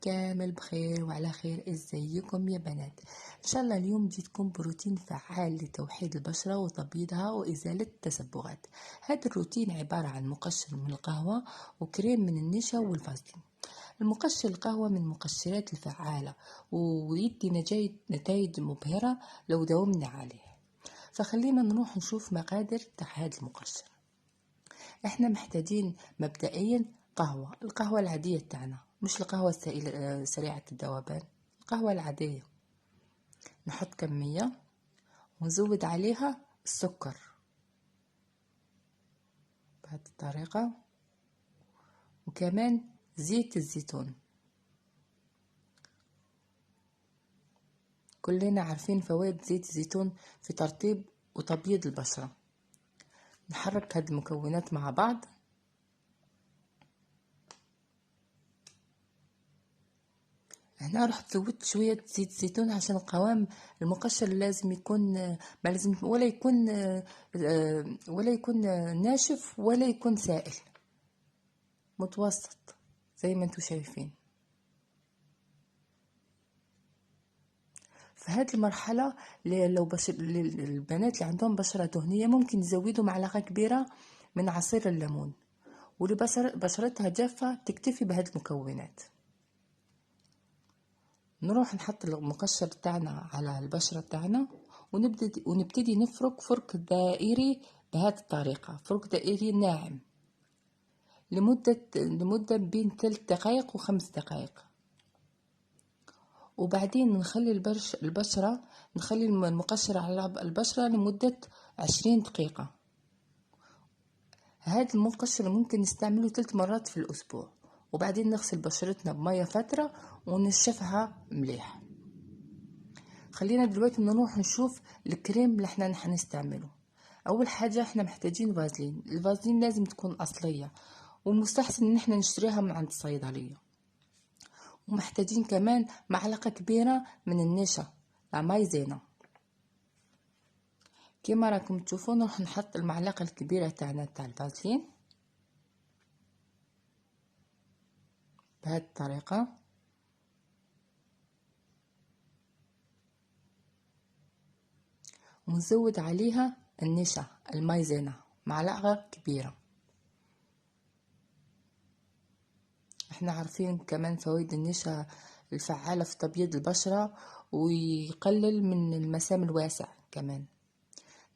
كامل بخير وعلى خير. ازيكم يا بنات؟ ان شاء الله اليوم جيتكم بروتين فعال لتوحيد البشرة وتبييضها وازالة التسبغات. هذا الروتين عبارة عن مقشر من القهوة وكريم من النشا والفازلين. المقشر القهوة من المقشرات الفعالة ويدي نتائج مبهرة لو داومنا عليه. فخلينا نروح نشوف مقادير تاع هذا المقشر. احنا محتاجين مبدئيا القهوة العادية تاعنا، مش القهوة السائلة سريعة الذوبان، القهوة العادية. نحط كمية ونزود عليها السكر بهذه الطريقة، وكمان زيت الزيتون. كلنا عارفين فوائد زيت الزيتون في ترطيب وتبييض البشرة. نحرك هذه المكونات مع بعض. هنا رحت زودت شوية زيت زيتون عشان قوام المقشر لازم يكون ما لازم ولا يكون ناشف ولا يكون سائل، متوسط زي ما انتم شايفين. في هذه المرحلة لو البنات اللي عندهم بشرة دهنية ممكن يزودوا معلقة كبيرة من عصير الليمون، واللي بشرتها جافة تكتفي بهذه المكونات. نروح نحط المقشر تاعنا على البشرة تاعنا ونبتدي نفرك فرك دائري بهذه الطريقة، فرك دائري ناعم لمدة بين 3 دقائق و5 دقائق. وبعدين نخلي نخلي المقشر على البشرة لمدة 20 دقيقة. هذا المقشر ممكن نستعمله 3 مرات في الأسبوع، وبعدين نغسل بشرتنا بمية فترة ونشفها مليح. خلينا دلوقتي نروح نشوف الكريم اللي احنا هنستعمله. اول حاجه احنا محتاجين فازلين. الفازلين لازم تكون اصليه، والمستحسن ان احنا نشتريها من عند الصيدليه. ومحتاجين كمان معلقه كبيره من النشا مايزينا. كما راكم تشوفون نروح نحط المعلقه الكبيره تاعنا تاع الفازلين بهذه الطريقه، ونزود عليها النشا المايزينا معلقة كبيرة. احنا عارفين كمان فوائد النشا الفعالة في تبييض البشرة ويقلل من المسام الواسع. كمان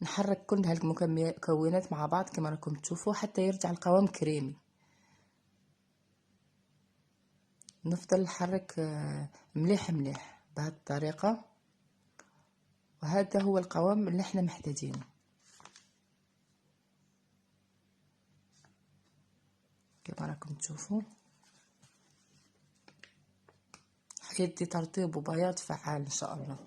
نحرك كل هالمكونات مع بعض كما راكم تشوفوا حتى يرجع القوام كريمي. نفضل نحرك مليح مليح بهذه الطريقة، وهذا هو القوام اللي احنا محتاجينه. كما راكم تشوفوا حيدي ترطيب وبياض فعال ان شاء الله.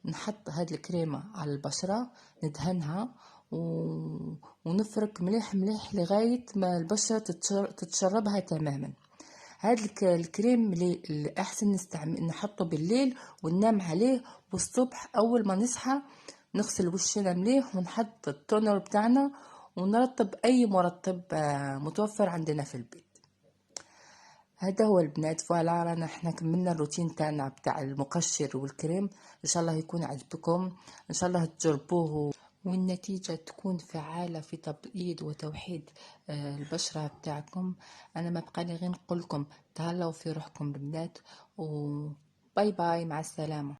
نحط هذه الكريمة على البشرة، ندهنها ونفرك مليح مليح لغاية ما البشرة تتشربها تماما. هذا الكريم اللي احسن نحطه بالليل وننام عليه، والصبح اول ما نصحى نغسل وشنا مليح ونحط التونر بتاعنا ونرطب اي مرطب متوفر عندنا في البيت. هذا هو البنات. فوالا رانا احنا كملنا الروتين تاعنا بتاع المقشر والكريم. ان شاء الله يكون عجبكم، ان شاء الله تجربوه والنتيجة تكون فعالة في تبييض وتوحيد البشرة بتاعكم. انا ما بقى لي غير نقول لكم تهلاو في روحكم البنات، وباي باي، مع السلامة.